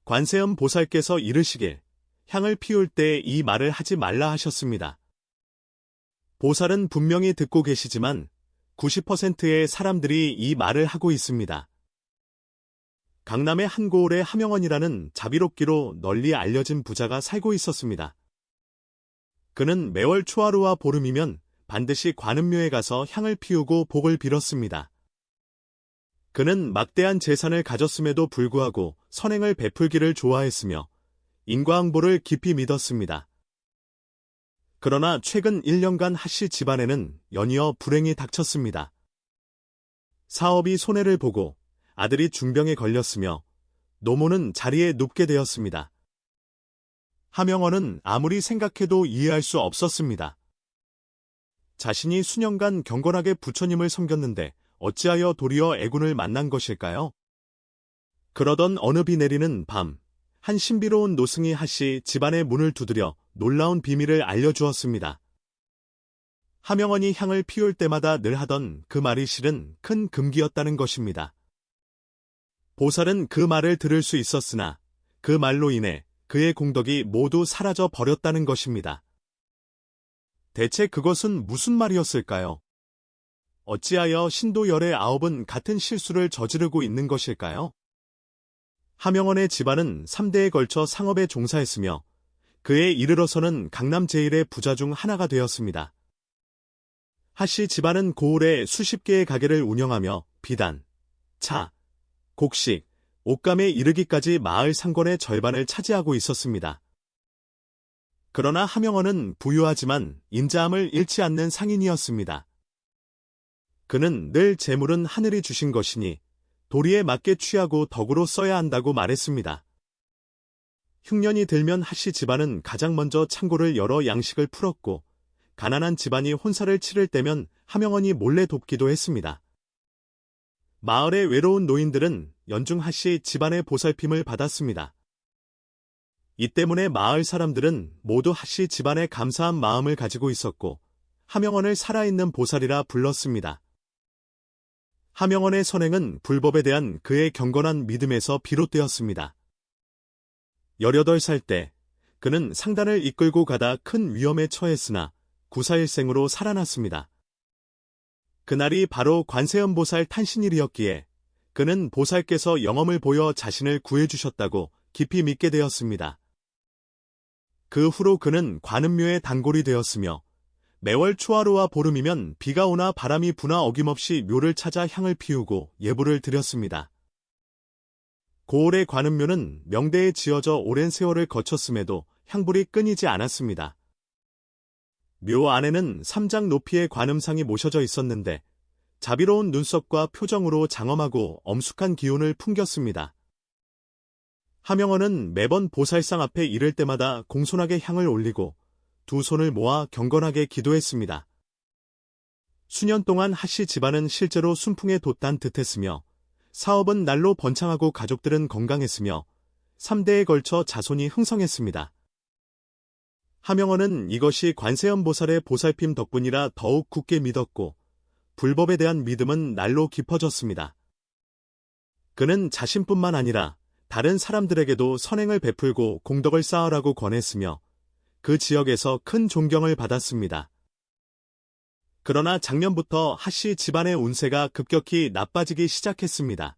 관세음 보살께서 이르시길 향을 피울 때 이 말을 하지 말라 하셨습니다. 보살은 분명히 듣고 계시지만 90%의 사람들이 이 말을 하고 있습니다. 강남의 한 고을에 하명원이라는 자비롭기로 널리 알려진 부자가 살고 있었습니다. 그는 매월 초하루와 보름이면 반드시 관음묘에 가서 향을 피우고 복을 빌었습니다. 그는 막대한 재산을 가졌음에도 불구하고 선행을 베풀기를 좋아했으며 인과응보를 깊이 믿었습니다. 그러나 최근 1년간 하씨 집안에는 연이어 불행이 닥쳤습니다. 사업이 손해를 보고 아들이 중병에 걸렸으며 노모는 자리에 눕게 되었습니다. 하명원은 아무리 생각해도 이해할 수 없었습니다. 자신이 수년간 경건하게 부처님을 섬겼는데 어찌하여 도리어 애군을 만난 것일까요? 그러던 어느 비 내리는 밤, 한 신비로운 노승이 하씨 집안의 문을 두드려 놀라운 비밀을 알려주었습니다. 하명원이 향을 피울 때마다 늘 하던 그 말이 실은 큰 금기였다는 것입니다. 보살은 그 말을 들을 수 있었으나 그 말로 인해 그의 공덕이 모두 사라져 버렸다는 것입니다. 대체 그것은 무슨 말이었을까요? 어찌하여 신도 열의 9은 같은 실수를 저지르고 있는 것일까요? 하명원의 집안은 3대에 걸쳐 상업에 종사했으며 그에 이르러서는 강남 제1의 부자 중 하나가 되었습니다. 하씨 집안은 고을에 수십 개의 가게를 운영하며 비단, 차, 곡식, 옷감에 이르기까지 마을 상권의 절반을 차지하고 있었습니다. 그러나 하명원은 부유하지만 인자함을 잃지 않는 상인이었습니다. 그는 늘 재물은 하늘이 주신 것이니 도리에 맞게 취하고 덕으로 써야 한다고 말했습니다. 흉년이 들면 하씨 집안은 가장 먼저 창고를 열어 양식을 풀었고 가난한 집안이 혼사를 치를 때면 하명원이 몰래 돕기도 했습니다. 마을의 외로운 노인들은 연중 하씨 집안의 보살핌을 받았습니다. 이 때문에 마을 사람들은 모두 하씨 집안에 감사한 마음을 가지고 있었고 하명원을 살아있는 보살이라 불렀습니다. 하명원의 선행은 불법에 대한 그의 경건한 믿음에서 비롯되었습니다. 18살 때 그는 상단을 이끌고 가다 큰 위험에 처했으나 구사일생으로 살아났습니다. 그날이 바로 관세음 보살 탄신일이었기에 그는 보살께서 영험을 보여 자신을 구해주셨다고 깊이 믿게 되었습니다. 그 후로 그는 관음묘의 단골이 되었으며 매월 초하루와 보름이면 비가 오나 바람이 부나 어김없이 묘를 찾아 향을 피우고 예불을 드렸습니다. 고을의 관음묘는 명대에 지어져 오랜 세월을 거쳤음에도 향불이 끊이지 않았습니다. 묘 안에는 3장 높이의 관음상이 모셔져 있었는데 자비로운 눈썹과 표정으로 장엄하고 엄숙한 기운을 풍겼습니다. 하명원은 매번 보살상 앞에 이를 때마다 공손하게 향을 올리고 두 손을 모아 경건하게 기도했습니다. 수년 동안 하씨 집안은 실제로 순풍에 돛단 듯했으며 사업은 날로 번창하고 가족들은 건강했으며 3대에 걸쳐 자손이 흥성했습니다. 하명원은 이것이 관세음 보살의 보살핌 덕분이라 더욱 굳게 믿었고 불법에 대한 믿음은 날로 깊어졌습니다. 그는 자신뿐만 아니라 다른 사람들에게도 선행을 베풀고 공덕을 쌓으라고 권했으며 그 지역에서 큰 존경을 받았습니다. 그러나 작년부터 하씨 집안의 운세가 급격히 나빠지기 시작했습니다.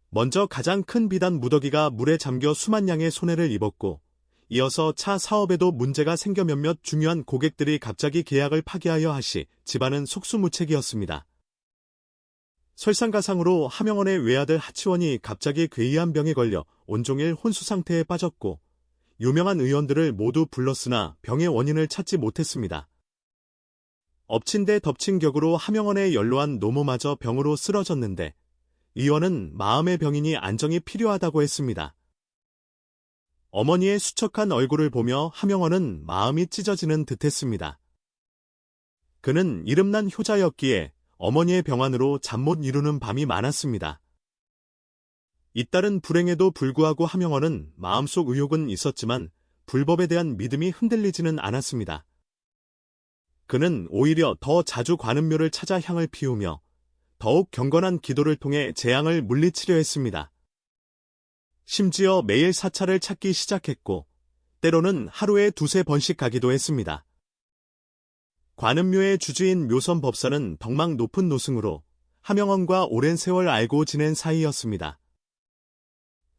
먼저 가장 큰 비단 무더기가 물에 잠겨 수만 양의 손해를 입었고 이어서 차 사업에도 문제가 생겨 몇몇 중요한 고객들이 갑자기 계약을 파기하여 하씨 집안은 속수무책이었습니다. 설상가상으로 하명원의 외아들 하치원이 갑자기 괴이한 병에 걸려 온종일 혼수 상태에 빠졌고 유명한 의원들을 모두 불렀으나 병의 원인을 찾지 못했습니다. 엎친 데 덮친 격으로 하명원에 연로한 노모마저 병으로 쓰러졌는데 의원은 마음의 병이니 안정이 필요하다고 했습니다. 어머니의 수척한 얼굴을 보며 하명원은 마음이 찢어지는 듯했습니다. 그는 이름난 효자였기에 어머니의 병환으로 잠 못 이루는 밤이 많았습니다. 잇따른 불행에도 불구하고 하명원은 마음속 의욕은 있었지만 불법에 대한 믿음이 흔들리지는 않았습니다. 그는 오히려 더 자주 관음묘를 찾아 향을 피우며 더욱 경건한 기도를 통해 재앙을 물리치려 했습니다. 심지어 매일 사찰을 찾기 시작했고, 때로는 하루에 두세 번씩 가기도 했습니다. 관음묘의 주주인 묘선 법사는 덕망 높은 노승으로 하명원과 오랜 세월 알고 지낸 사이였습니다.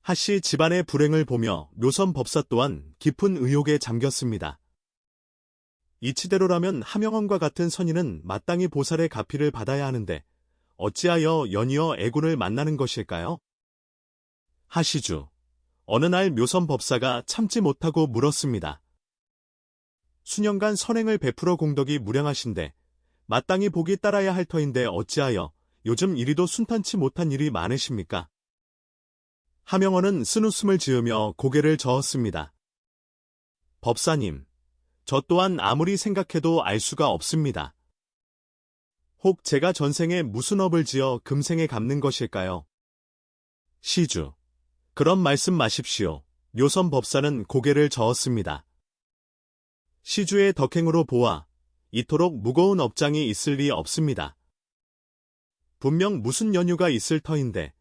하씨 집안의 불행을 보며 묘선 법사 또한 깊은 의욕에 잠겼습니다. 이치대로라면 하명원과 같은 선인은 마땅히 보살의 가피를 받아야 하는데 어찌하여 연이어 애군을 만나는 것일까요? 하시주, 어느 날 묘선 법사가 참지 못하고 물었습니다. 수년간 선행을 베풀어 공덕이 무량하신데 마땅히 복이 따라야 할 터인데 어찌하여 요즘 이리도 순탄치 못한 일이 많으십니까? 하명원은 쓴웃음을 지으며 고개를 저었습니다. 법사님, 저 또한 아무리 생각해도 알 수가 없습니다. 혹 제가 전생에 무슨 업을 지어 금생에 갚는 것일까요? 시주, 그런 말씀 마십시오. 묘선 법사는 고개를 저었습니다. 시주의 덕행으로 보아 이토록 무거운 업장이 있을 리 없습니다. 분명 무슨 연유가 있을 터인데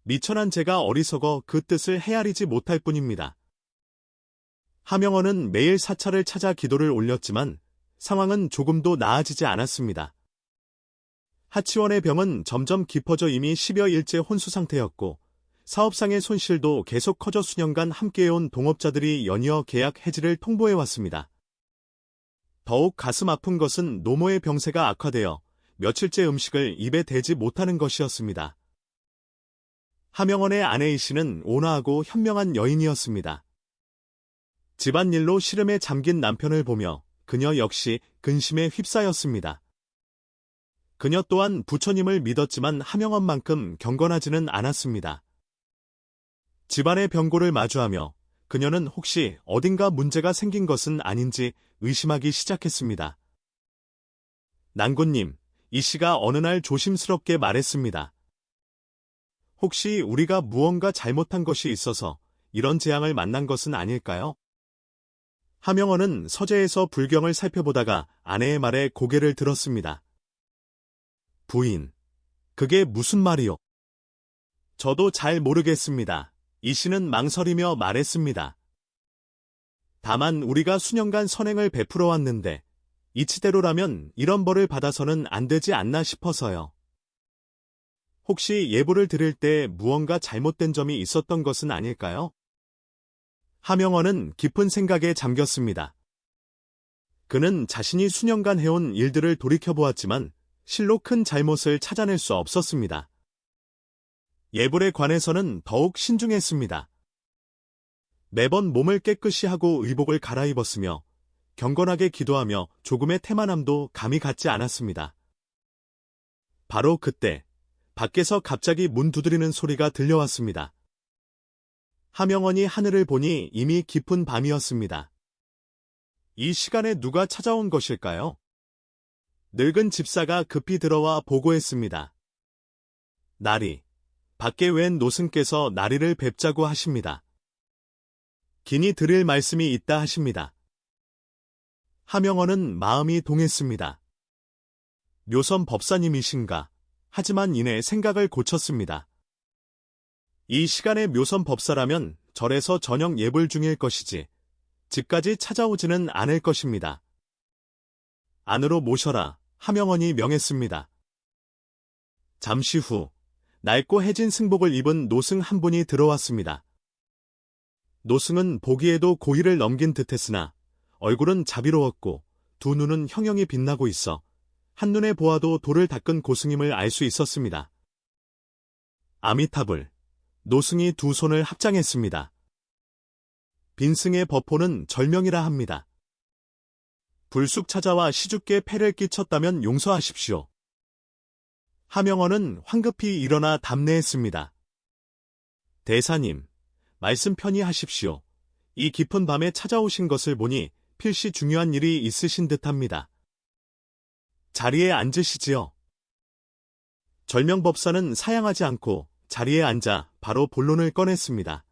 미천한 제가 어리석어 그 뜻을 헤아리지 못할 뿐입니다. 하명원은 매일 사찰을 찾아 기도를 올렸지만 상황은 조금도 나아지지 않았습니다. 하치원의 병은 점점 깊어져 이미 10여 일째 혼수 상태였고 사업상의 손실도 계속 커져 수년간 함께해온 동업자들이 연이어 계약 해지를 통보해왔습니다. 더욱 가슴 아픈 것은 노모의 병세가 악화되어 며칠째 음식을 입에 대지 못하는 것이었습니다. 하명원의 아내이씨는 온화하고 현명한 여인이었습니다. 집안일로 시름에 잠긴 남편을 보며 그녀 역시 근심에 휩싸였습니다. 그녀 또한 부처님을 믿었지만 하명원만큼 경건하지는 않았습니다. 집안의 병고를 마주하며 그녀는 혹시 어딘가 문제가 생긴 것은 아닌지 의심하기 시작했습니다. 난군님, 이 씨가 어느 날 조심스럽게 말했습니다. 혹시 우리가 무언가 잘못한 것이 있어서 이런 재앙을 만난 것은 아닐까요? 하명원은 서재에서 불경을 살펴보다가 아내의 말에 고개를 들었습니다. 부인, 그게 무슨 말이요? 저도 잘 모르겠습니다. 이 씨는 망설이며 말했습니다. 다만 우리가 수년간 선행을 베풀어 왔는데 이치대로라면 이런 벌을 받아서는 안 되지 않나 싶어서요. 혹시 예불을 드릴 때 무언가 잘못된 점이 있었던 것은 아닐까요? 하명원은 깊은 생각에 잠겼습니다. 그는 자신이 수년간 해온 일들을 돌이켜보았지만 실로 큰 잘못을 찾아낼 수 없었습니다. 예불에 관해서는 더욱 신중했습니다. 매번 몸을 깨끗이 하고 의복을 갈아입었으며 경건하게 기도하며 조금의 태만함도 감이 갖지 않았습니다. 바로 그때 밖에서 갑자기 문 두드리는 소리가 들려왔습니다. 하명원이 하늘을 보니 이미 깊은 밤이었습니다. 이 시간에 누가 찾아온 것일까요? 늙은 집사가 급히 들어와 보고했습니다. 나리, 밖에 웬 노승께서 나리를 뵙자고 하십니다. 긴히 드릴 말씀이 있다 하십니다. 하명원은 마음이 동했습니다. 묘선 법사님이신가? 하지만 이내 생각을 고쳤습니다. 이 시간에 묘선 법사라면 절에서 저녁 예불 중일 것이지 집까지 찾아오지는 않을 것입니다. 안으로 모셔라. 하명원이 명했습니다. 잠시 후 낡고 해진 승복을 입은 노승 한 분이 들어왔습니다. 노승은 보기에도 고의를 넘긴 듯했으나 얼굴은 자비로웠고 두 눈은 형형이 빛나고 있어 한눈에 보아도 돌을 닦은 고승임을 알 수 있었습니다. 아미타불, 노승이 두 손을 합장했습니다. 빈승의 법호는 절명이라 합니다. 불쑥 찾아와 시주께 폐를 끼쳤다면 용서하십시오. 하명원은 황급히 일어나 답례했습니다. 대사님, 말씀 편히 하십시오. 이 깊은 밤에 찾아오신 것을 보니 필시 중요한 일이 있으신 듯합니다. 자리에 앉으시지요. 절명법사는 사양하지 않고 자리에 앉아 바로 본론을 꺼냈습니다.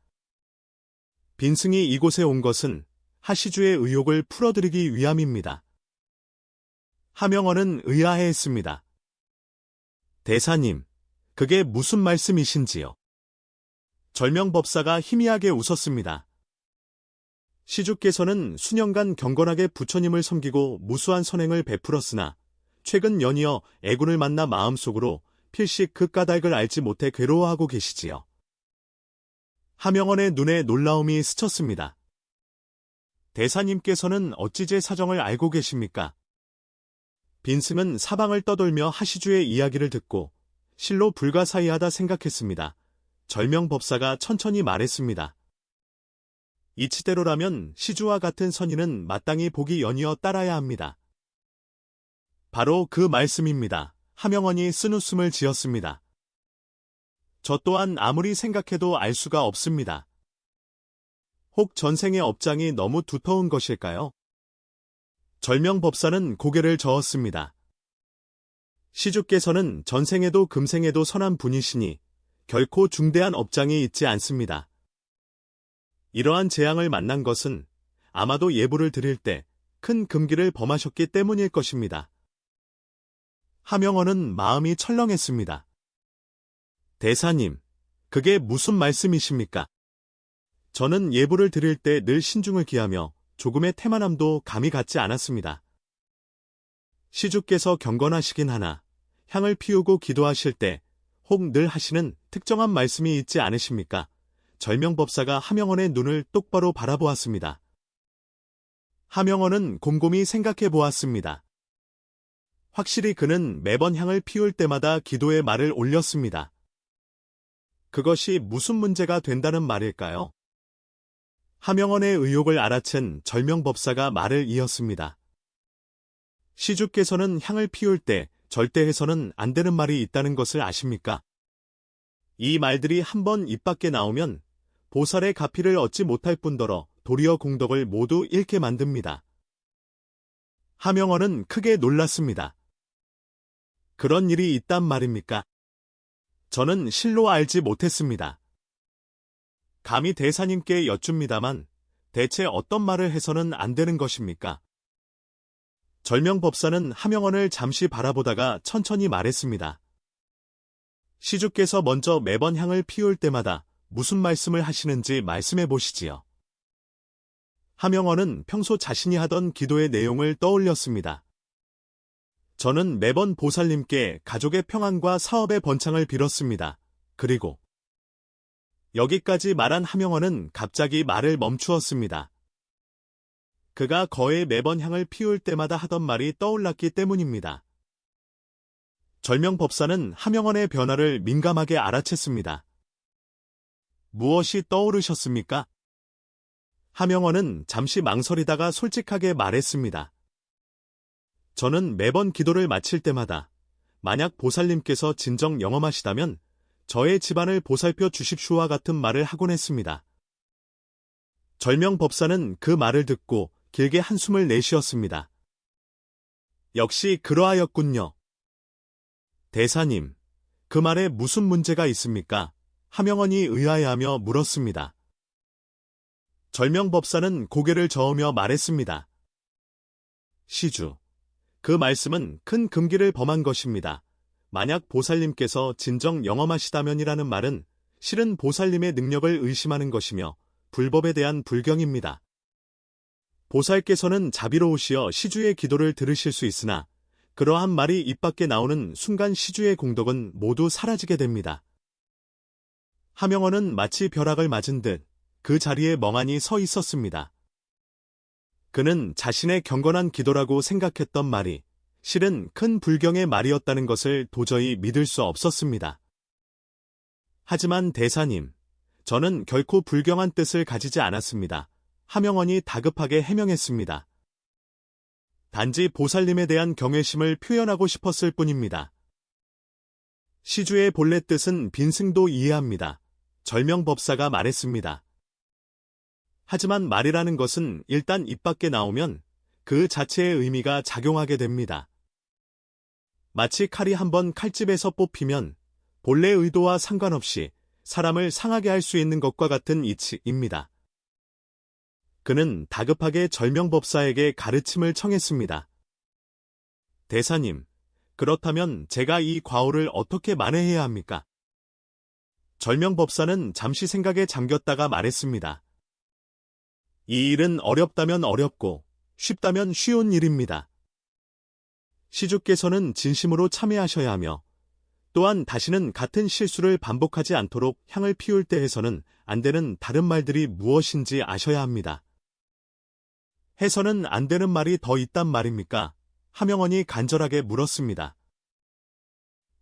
빈승이 이곳에 온 것은 하시주의 의혹을 풀어드리기 위함입니다. 하명원은 의아해했습니다. 대사님, 그게 무슨 말씀이신지요? 절명법사가 희미하게 웃었습니다. 시주께서는 수년간 경건하게 부처님을 섬기고 무수한 선행을 베풀었으나 최근 연이어 애군을 만나 마음속으로 필시 그 까닭을 알지 못해 괴로워하고 계시지요. 하명원의 눈에 놀라움이 스쳤습니다. 대사님께서는 어찌 제 사정을 알고 계십니까? 빈승은 사방을 떠돌며 하시주의 이야기를 듣고 실로 불가사의하다 생각했습니다. 절명법사가 천천히 말했습니다. 이치대로라면 시주와 같은 선인은 마땅히 복이 연이어 따라야 합니다. 바로 그 말씀입니다. 하명원이 쓴웃음을 지었습니다. 저 또한 아무리 생각해도 알 수가 없습니다. 혹 전생의 업장이 너무 두터운 것일까요? 절명법사는 고개를 저었습니다. 시주께서는 전생에도 금생에도 선한 분이시니 결코 중대한 업장이 있지 않습니다. 이러한 재앙을 만난 것은 아마도 예불을 드릴 때 큰 금기를 범하셨기 때문일 것입니다. 하명원은 마음이 철렁했습니다. 대사님, 그게 무슨 말씀이십니까? 저는 예불을 드릴 때 늘 신중을 기하며 조금의 태만함도 감이 갖지 않았습니다. 시주께서 경건하시긴 하나 향을 피우고 기도하실 때 혹 늘 하시는 특정한 말씀이 있지 않으십니까? 절명법사가 하명원의 눈을 똑바로 바라보았습니다. 하명원은 곰곰이 생각해 보았습니다. 확실히 그는 매번 향을 피울 때마다 기도의 말을 올렸습니다. 그것이 무슨 문제가 된다는 말일까요? 하명원의 의혹을 알아챈 절명법사가 말을 이었습니다. 시주께서는 향을 피울 때 절대 해서는 안 되는 말이 있다는 것을 아십니까? 이 말들이 한번 입 밖에 나오면 보살의 가피를 얻지 못할 뿐더러 도리어 공덕을 모두 잃게 만듭니다. 하명원은 크게 놀랐습니다. 그런 일이 있단 말입니까? 저는 실로 알지 못했습니다. 감히 대사님께 여쭙니다만 대체 어떤 말을 해서는 안 되는 것입니까? 절명법사는 하명원을 잠시 바라보다가 천천히 말했습니다. 시주께서 먼저 매번 향을 피울 때마다 무슨 말씀을 하시는지 말씀해 보시지요. 하명원은 평소 자신이 하던 기도의 내용을 떠올렸습니다. 저는 매번 보살님께 가족의 평안과 사업의 번창을 빌었습니다. 그리고 여기까지 말한 하명원은 갑자기 말을 멈추었습니다. 그가 거의 매번 향을 피울 때마다 하던 말이 떠올랐기 때문입니다. 절명법사는 하명원의 변화를 민감하게 알아챘습니다. 무엇이 떠오르셨습니까? 하명원은 잠시 망설이다가 솔직하게 말했습니다. 저는 매번 기도를 마칠 때마다 만약 보살님께서 진정 영험하시다면 저의 집안을 보살펴 주십시오와 같은 말을 하곤 했습니다. 절명법사는 그 말을 듣고 길게 한숨을 내쉬었습니다. 역시 그러하였군요. 대사님, 그 말에 무슨 문제가 있습니까? 하명원이 의아해하며 물었습니다. 절명법사는 고개를 저으며 말했습니다. 시주, 그 말씀은 큰 금기를 범한 것입니다. 만약 보살님께서 진정 영험하시다면이라는 말은 실은 보살님의 능력을 의심하는 것이며 불법에 대한 불경입니다. 보살께서는 자비로우시어 시주의 기도를 들으실 수 있으나 그러한 말이 입 밖에 나오는 순간 시주의 공덕은 모두 사라지게 됩니다. 하명원은 마치 벼락을 맞은 듯 그 자리에 멍하니 서 있었습니다. 그는 자신의 경건한 기도라고 생각했던 말이 실은 큰 불경의 말이었다는 것을 도저히 믿을 수 없었습니다. 하지만 대사님, 저는 결코 불경한 뜻을 가지지 않았습니다. 하명원이 다급하게 해명했습니다. 단지 보살님에 대한 경외심을 표현하고 싶었을 뿐입니다. 시주의 본래 뜻은 빈승도 이해합니다. 절명법사가 말했습니다. 하지만 말이라는 것은 일단 입 밖에 나오면 그 자체의 의미가 작용하게 됩니다. 마치 칼이 한번 칼집에서 뽑히면 본래 의도와 상관없이 사람을 상하게 할 수 있는 것과 같은 이치입니다. 그는 다급하게 절명법사에게 가르침을 청했습니다. 대사님, 그렇다면 제가 이 과오를 어떻게 만회해야 합니까? 절명법사는 잠시 생각에 잠겼다가 말했습니다. 이 일은 어렵다면 어렵고 쉽다면 쉬운 일입니다. 시주께서는 진심으로 참여하셔야 하며 또한 다시는 같은 실수를 반복하지 않도록 향을 피울 때에서는 안 되는 다른 말들이 무엇인지 아셔야 합니다. 해서는 안 되는 말이 더 있단 말입니까? 하명원이 간절하게 물었습니다.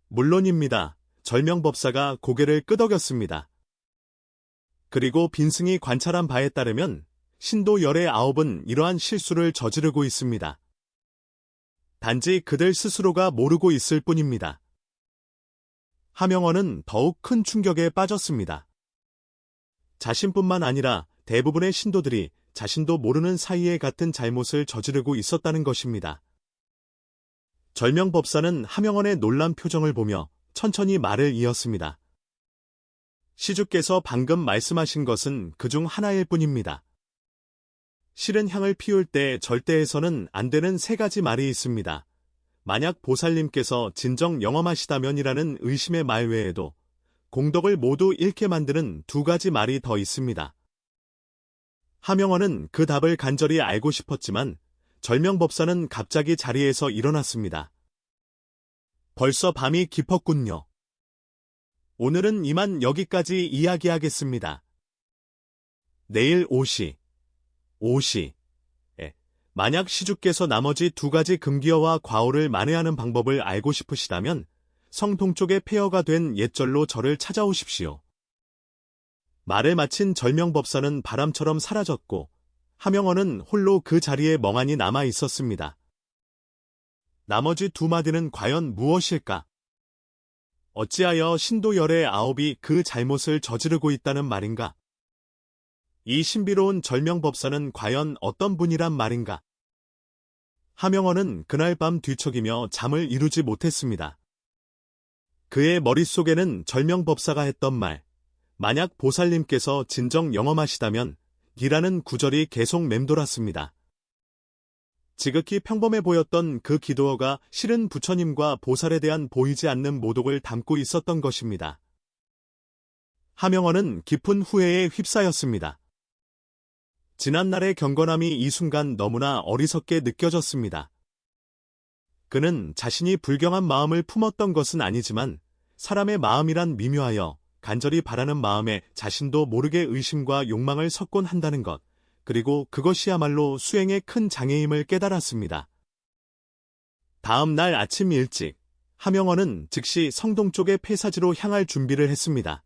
물론입니다. 절명법사가 고개를 끄덕였습니다. 그리고 빈승이 관찰한 바에 따르면 신도 열의 9은 이러한 실수를 저지르고 있습니다. 단지 그들 스스로가 모르고 있을 뿐입니다. 하명원은 더욱 큰 충격에 빠졌습니다. 자신뿐만 아니라 대부분의 신도들이 자신도 모르는 사이에 같은 잘못을 저지르고 있었다는 것입니다. 절명법사는 하명원의 놀란 표정을 보며 천천히 말을 이었습니다. 시주께서 방금 말씀하신 것은 그중 하나일 뿐입니다. 실은 향을 피울 때 절대해서는 안 되는 3가지 말이 있습니다. 만약 보살님께서 진정 영험하시다면이라는 의심의 말 외에도 공덕을 모두 잃게 만드는 2가지 말이 더 있습니다. 하명원은 그 답을 간절히 알고 싶었지만 절명법사는 갑자기 자리에서 일어났습니다. 벌써 밤이 깊었군요. 오늘은 이만 여기까지 이야기하겠습니다. 내일 5시. 만약 시주께서 나머지 2가지 금기어와 과오를 만회하는 방법을 알고 싶으시다면 성동쪽의 폐허가 된 옛절로 저를 찾아오십시오. 말을 마친 절명법사는 바람처럼 사라졌고 하명원은 홀로 그 자리에 멍하니 남아 있었습니다. 나머지 2마디는 과연 무엇일까? 어찌하여 신도 열의 9이 그 잘못을 저지르고 있다는 말인가? 이 신비로운 절명법사는 과연 어떤 분이란 말인가? 하명원은 그날 밤 뒤척이며 잠을 이루지 못했습니다. 그의 머릿속에는 절명법사가 했던 말, 만약 보살님께서 진정 영험하시다면 이라는 구절이 계속 맴돌았습니다. 지극히 평범해 보였던 그 기도어가 실은 부처님과 보살에 대한 보이지 않는 모독을 담고 있었던 것입니다. 하명원은 깊은 후회에 휩싸였습니다. 지난날의 경건함이 이 순간 너무나 어리석게 느껴졌습니다. 그는 자신이 불경한 마음을 품었던 것은 아니지만 사람의 마음이란 미묘하여 간절히 바라는 마음에 자신도 모르게 의심과 욕망을 섞곤 한다는 것, 그리고 그것이야말로 수행의 큰 장애임을 깨달았습니다. 다음 날 아침 일찍, 하명원은 즉시 성동 쪽의 폐사지로 향할 준비를 했습니다.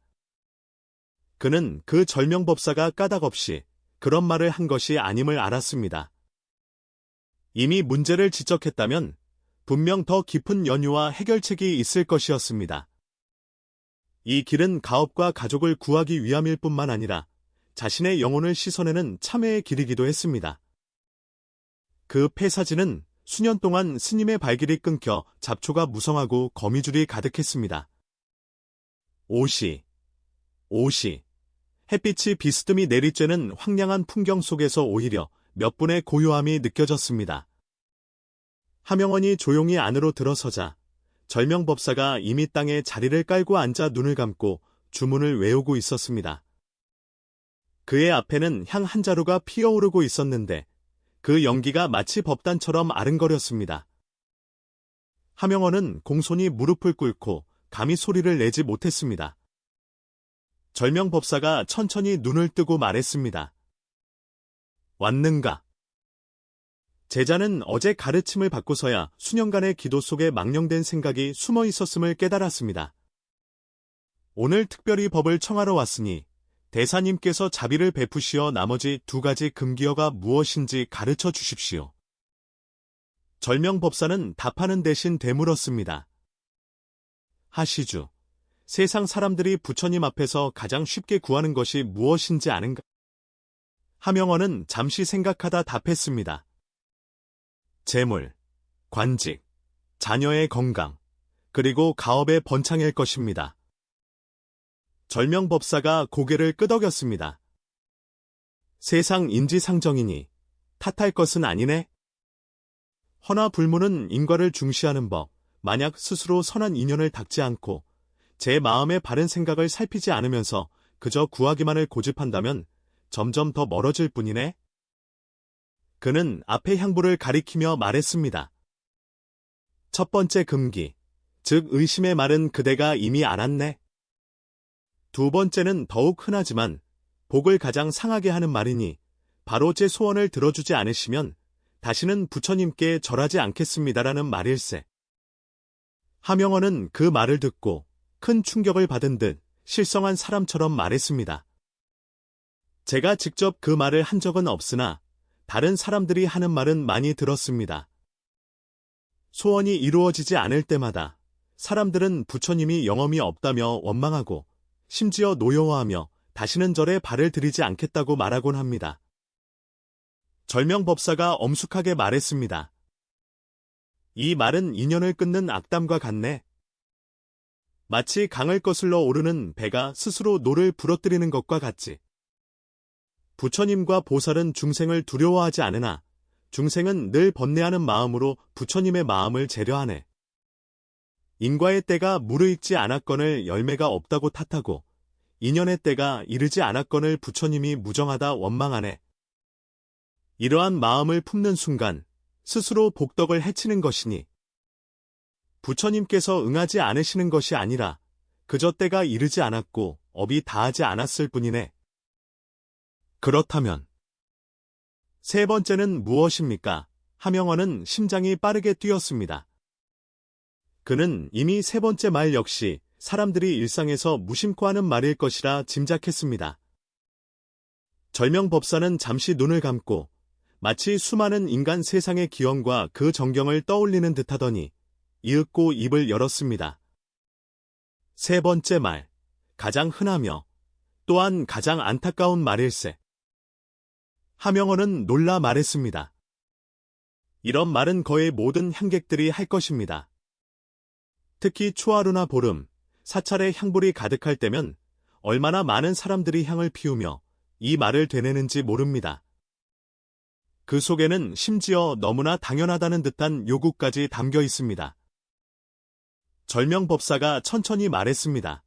그는 그 절명법사가 까닭없이 그런 말을 한 것이 아님을 알았습니다. 이미 문제를 지적했다면 분명 더 깊은 연유와 해결책이 있을 것이었습니다. 이 길은 가업과 가족을 구하기 위함일 뿐만 아니라 자신의 영혼을 씻어내는 참회의 길이기도 했습니다. 그 폐사지는 수년 동안 스님의 발길이 끊겨 잡초가 무성하고 거미줄이 가득했습니다. 5시. 햇빛이 비스듬히 내리쬐는 황량한 풍경 속에서 오히려 몇 분의 고요함이 느껴졌습니다. 하명원이 조용히 안으로 들어서자 절명법사가 이미 땅에 자리를 깔고 앉아 눈을 감고 주문을 외우고 있었습니다. 그의 앞에는 향 한 자루가 피어오르고 있었는데 그 연기가 마치 법단처럼 아른거렸습니다. 하명원은 공손히 무릎을 꿇고 감히 소리를 내지 못했습니다. 절명법사가 천천히 눈을 뜨고 말했습니다. 왔는가? 제자는 어제 가르침을 받고서야 수년간의 기도 속에 망령된 생각이 숨어 있었음을 깨달았습니다. 오늘 특별히 법을 청하러 왔으니 대사님께서 자비를 베푸시어 나머지 2가지 금기어가 무엇인지 가르쳐 주십시오. 절명법사는 답하는 대신 되물었습니다. 하시주, 세상 사람들이 부처님 앞에서 가장 쉽게 구하는 것이 무엇인지 아는가? 하명원은 잠시 생각하다 답했습니다. 재물, 관직, 자녀의 건강, 그리고 가업의 번창일 것입니다. 절명법사가 고개를 끄덕였습니다. 세상 인지상정이니 탓할 것은 아니네? 허나 불문은 인과를 중시하는 법, 만약 스스로 선한 인연을 닦지 않고 제 마음의 바른 생각을 살피지 않으면서 그저 구하기만을 고집한다면 점점 더 멀어질 뿐이네. 그는 앞의 향부를 가리키며 말했습니다. 첫 번째 금기, 즉 의심의 말은 그대가 이미 알았네. 두 번째는 더욱 흔하지만 복을 가장 상하게 하는 말이니 바로 제 소원을 들어주지 않으시면 다시는 부처님께 절하지 않겠습니다라는 말일세. 하명언은 그 말을 듣고 큰 충격을 받은 듯 실성한 사람처럼 말했습니다. 제가 직접 그 말을 한 적은 없으나 다른 사람들이 하는 말은 많이 들었습니다. 소원이 이루어지지 않을 때마다 사람들은 부처님이 영험이 없다며 원망하고 심지어 노여워하며 다시는 절에 발을 들이지 않겠다고 말하곤 합니다. 절명법사가 엄숙하게 말했습니다. 이 말은 인연을 끊는 악담과 같네. 마치 강을 거슬러 오르는 배가 스스로 노를 부러뜨리는 것과 같지. 부처님과 보살은 중생을 두려워하지 않으나 중생은 늘 번뇌하는 마음으로 부처님의 마음을 재려하네. 인과의 때가 무르익지 않았거늘 열매가 없다고 탓하고 인연의 때가 이르지 않았거늘 부처님이 무정하다 원망하네. 이러한 마음을 품는 순간 스스로 복덕을 해치는 것이니 부처님께서 응하지 않으시는 것이 아니라 그저 때가 이르지 않았고 업이 다하지 않았을 뿐이네. 그렇다면 세 번째는 무엇입니까? 하명언은 심장이 빠르게 뛰었습니다. 그는 이미 세 번째 말 역시 사람들이 일상에서 무심코 하는 말일 것이라 짐작했습니다. 절명법사는 잠시 눈을 감고 마치 수많은 인간 세상의 기원과 그 정경을 떠올리는 듯하더니 이윽고 입을 열었습니다. 세 번째 말, 가장 흔하며 또한 가장 안타까운 말일세. 하명언은 놀라 말했습니다. 이런 말은 거의 모든 향객들이 할 것입니다. 특히 초하루나 보름, 사찰에 향불이 가득할 때면 얼마나 많은 사람들이 향을 피우며 이 말을 되뇌는지 모릅니다. 그 속에는 심지어 너무나 당연하다는 듯한 요구까지 담겨 있습니다. 절명법사가 천천히 말했습니다.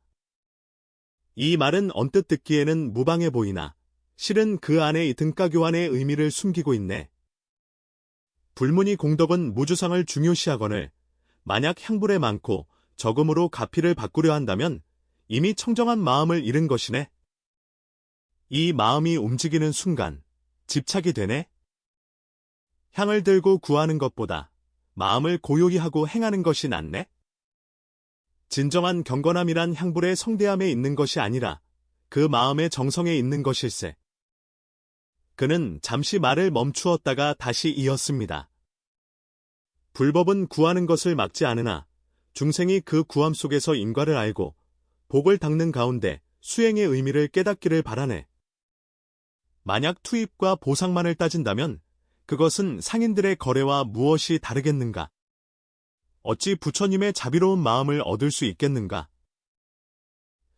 이 말은 언뜻 듣기에는 무방해 보이나 실은 그 안에 등가교환의 의미를 숨기고 있네. 불문이 공덕은 무주상을 중요시하거늘 만약 향불에 많고 적음으로 가피를 바꾸려 한다면 이미 청정한 마음을 잃은 것이네. 이 마음이 움직이는 순간 집착이 되네. 향을 들고 구하는 것보다 마음을 고요히 하고 행하는 것이 낫네. 진정한 경건함이란 향불의 성대함에 있는 것이 아니라 그 마음의 정성에 있는 것일세. 그는 잠시 말을 멈추었다가 다시 이었습니다. 불법은 구하는 것을 막지 않으나 중생이 그 구함 속에서 인과를 알고 복을 닦는 가운데 수행의 의미를 깨닫기를 바라네. 만약 투입과 보상만을 따진다면 그것은 상인들의 거래와 무엇이 다르겠는가? 어찌 부처님의 자비로운 마음을 얻을 수 있겠는가?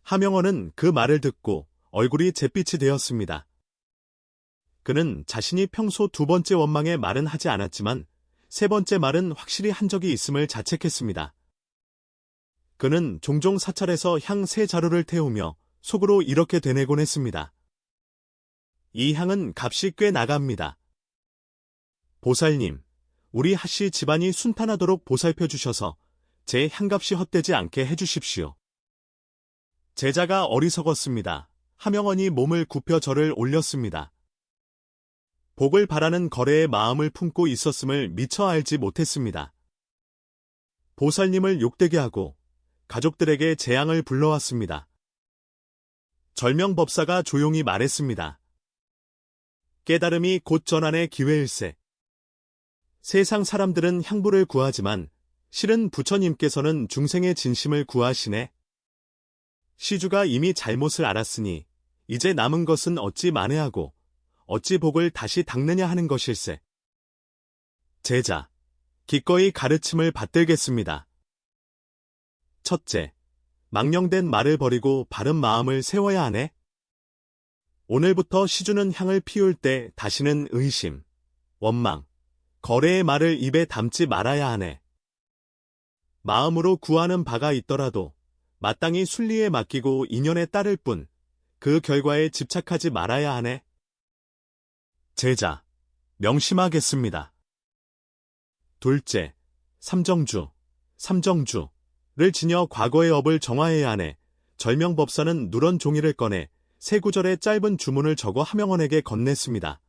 하명언은 그 말을 듣고 얼굴이 잿빛이 되었습니다. 그는 자신이 평소 두 번째 원망의 말은 하지 않았지만 세 번째 말은 확실히 한 적이 있음을 자책했습니다. 그는 종종 사찰에서 향 세 자루를 태우며 속으로 이렇게 되뇌곤 했습니다. 이 향은 값이 꽤 나갑니다. 보살님, 우리 하씨 집안이 순탄하도록 보살펴 주셔서 제 향값이 헛되지 않게 해주십시오. 제자가 어리석었습니다. 하명언이 몸을 굽혀 절을 올렸습니다. 복을 바라는 거래의 마음을 품고 있었음을 미처 알지 못했습니다. 보살님을 욕되게 하고 가족들에게 재앙을 불러왔습니다. 절명법사가 조용히 말했습니다. 깨달음이 곧 전환의 기회일세. 세상 사람들은 향불을 구하지만 실은 부처님께서는 중생의 진심을 구하시네. 시주가 이미 잘못을 알았으니 이제 남은 것은 어찌 만회하고 어찌 복을 다시 닦느냐 하는 것일세. 제자, 기꺼이 가르침을 받들겠습니다. 첫째, 망령된 말을 버리고 바른 마음을 세워야 하네. 오늘부터 시주는 향을 피울 때 다시는 의심, 원망, 거래의 말을 입에 담지 말아야 하네. 마음으로 구하는 바가 있더라도 마땅히 순리에 맡기고 인연에 따를 뿐 그 결과에 집착하지 말아야 하네. 제자, 명심하겠습니다. 둘째, 삼정주를 지녀 과거의 업을 정화해야 하네. 절명법사는 누런 종이를 꺼내 세 구절의 짧은 주문을 적어 함영원에게 건넸습니다.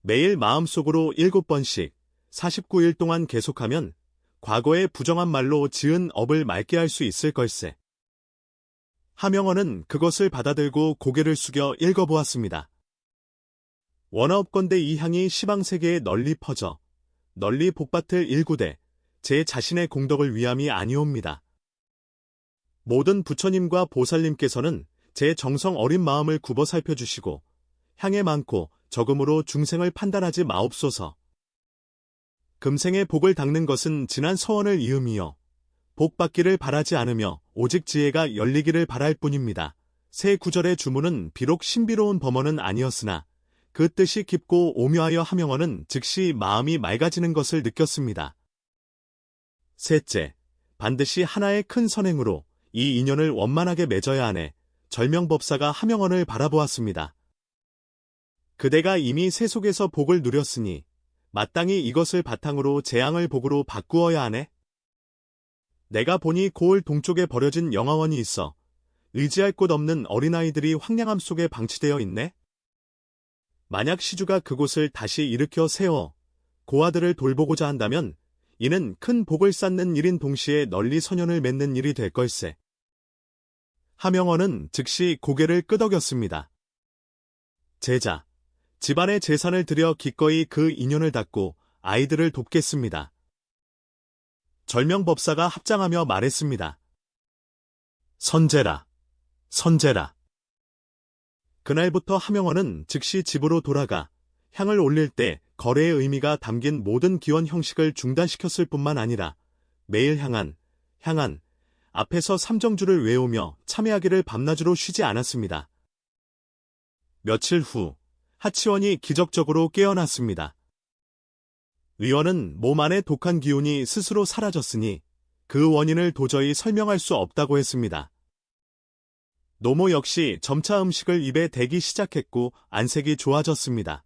매일 마음속으로 7번씩 49일 동안 계속하면 과거의 부정한 말로 지은 업을 맑게 할 수 있을 걸세. 함영원은 그것을 받아들고 고개를 숙여 읽어보았습니다. 원하옵건대 이 향이 시방세계에 널리 퍼져 널리 복받을 일구되 제 자신의 공덕을 위함이 아니옵니다. 모든 부처님과 보살님께서는 제 정성 어린 마음을 굽어 살펴주시고 향에 많고 적음으로 중생을 판단하지 마옵소서. 금생의 복을 닦는 것은 지난 서원을 이음이여 복 받기를 바라지 않으며 오직 지혜가 열리기를 바랄 뿐입니다. 세 구절의 주문은 비록 신비로운 범어는 아니었으나 그 뜻이 깊고 오묘하여 함영원은 즉시 마음이 맑아지는 것을 느꼈습니다. 셋째, 반드시 하나의 큰 선행으로 이 인연을 원만하게 맺어야 하네. 절명법사가 함영원을 바라보았습니다. 그대가 이미 세속에서 복을 누렸으니 마땅히 이것을 바탕으로 재앙을 복으로 바꾸어야 하네. 내가 보니 고을 동쪽에 버려진 영화원이 있어 의지할 곳 없는 어린아이들이 황량함 속에 방치되어 있네. 만약 시주가 그곳을 다시 일으켜 세워 고아들을 돌보고자 한다면 이는 큰 복을 쌓는 일인 동시에 널리 선연을 맺는 일이 될 걸세. 함영원은 즉시 고개를 끄덕였습니다. 제자, 집안의 재산을 들여 기꺼이 그 인연을 닦고 아이들을 돕겠습니다. 절명법사가 합장하며 말했습니다. 선제라, 선제라. 그날부터 함영원은 즉시 집으로 돌아가 향을 올릴 때 거래의 의미가 담긴 모든 기원 형식을 중단시켰을 뿐만 아니라 매일 향한 앞에서 삼정주를 외우며 참회하기를 밤낮으로 쉬지 않았습니다. 며칠 후 하치원이 기적적으로 깨어났습니다. 의원은 몸 안의 독한 기운이 스스로 사라졌으니 그 원인을 도저히 설명할 수 없다고 했습니다. 노모 역시 점차 음식을 입에 대기 시작했고 안색이 좋아졌습니다.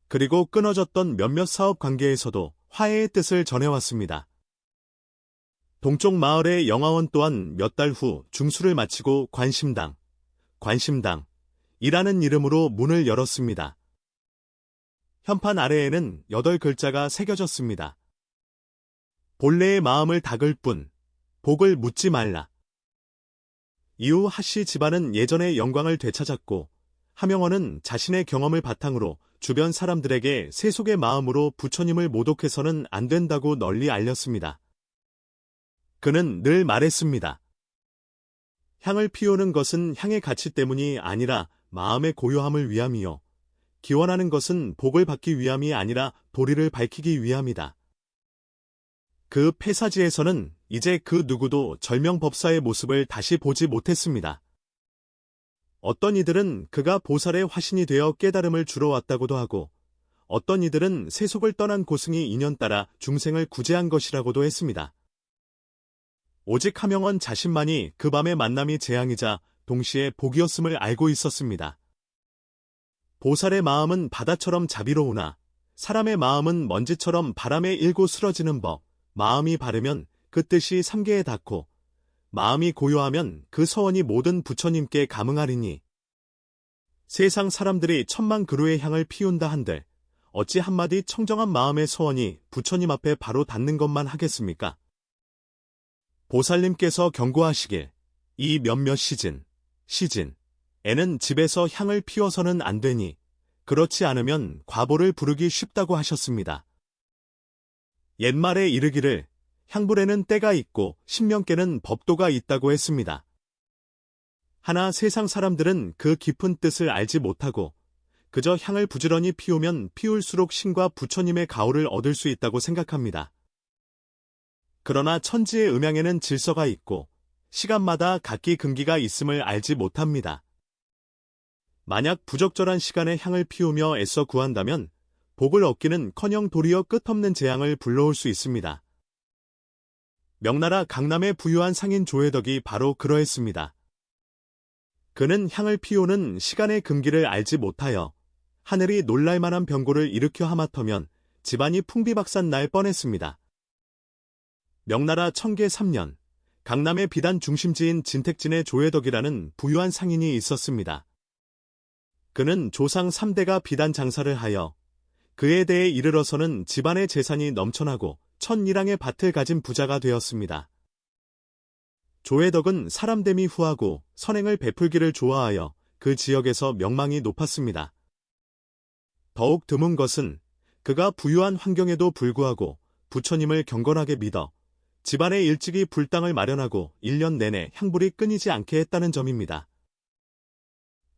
그리고 끊어졌던 몇몇 사업 관계에서도 화해의 뜻을 전해왔습니다. 동쪽 마을의 영화원 또한 몇 달 후 중수를 마치고 관심당이라는 이름으로 문을 열었습니다. 현판 아래에는 8글자가 새겨졌습니다. 본래의 마음을 닦을 뿐, 복을 묻지 말라. 이후 하씨 집안은 예전의 영광을 되찾았고 함영원은 자신의 경험을 바탕으로 주변 사람들에게 세속의 마음으로 부처님을 모독해서는 안 된다고 널리 알렸습니다. 그는 늘 말했습니다. 향을 피우는 것은 향의 가치 때문이 아니라 마음의 고요함을 위함이요. 기원하는 것은 복을 받기 위함이 아니라 도리를 밝히기 위함이다. 그 폐사지에서는 이제 그 누구도 절명법사의 모습을 다시 보지 못했습니다. 어떤 이들은 그가 보살의 화신이 되어 깨달음을 주러 왔다고도 하고 어떤 이들은 세속을 떠난 고승이 인연 따라 중생을 구제한 것이라고도 했습니다. 오직 함영원 자신만이 그 밤의 만남이 재앙이자 동시에 복이었음을 알고 있었습니다. 보살의 마음은 바다처럼 자비로우나 사람의 마음은 먼지처럼 바람에 일고 쓰러지는 법, 마음이 바르면 그 뜻이 삼계에 닿고 마음이 고요하면 그 서원이 모든 부처님께 감응하리니 세상 사람들이 천만 그루의 향을 피운다 한들 어찌 한마디 청정한 마음의 서원이 부처님 앞에 바로 닿는 것만 하겠습니까? 보살님께서 경고하시길 이 몇몇 시즌에는 집에서 향을 피워서는 안 되니 그렇지 않으면 과보를 부르기 쉽다고 하셨습니다. 옛말에 이르기를 향불에는 때가 있고 신명께는 법도가 있다고 했습니다. 하나 세상 사람들은 그 깊은 뜻을 알지 못하고 그저 향을 부지런히 피우면 피울수록 신과 부처님의 가호를 얻을 수 있다고 생각합니다. 그러나 천지의 음양에는 질서가 있고 시간마다 각기 금기가 있음을 알지 못합니다. 만약 부적절한 시간에 향을 피우며 애써 구한다면 복을 얻기는커녕 도리어 끝없는 재앙을 불러올 수 있습니다. 명나라 강남에 부유한 상인 조회덕이 바로 그러했습니다. 그는 향을 피우는 시간의 금기를 알지 못하여 하늘이 놀랄만한 병고를 일으켜 하마터면 집안이 풍비박산 날 뻔했습니다. 명나라 청계 3년, 강남의 비단 중심지인 진택진에 조회덕이라는 부유한 상인이 있었습니다. 그는 조상 3대가 비단 장사를 하여 그에 대해 이르러서는 집안의 재산이 넘쳐나고 1000일항의 밭을 가진 부자가 되었습니다. 조회덕은 사람됨이 후하고 선행을 베풀기를 좋아하여 그 지역에서 명망이 높았습니다. 더욱 드문 것은 그가 부유한 환경에도 불구하고 부처님을 경건하게 믿어 집안에 일찍이 불당을 마련하고 1년 내내 향불이 끊이지 않게 했다는 점입니다.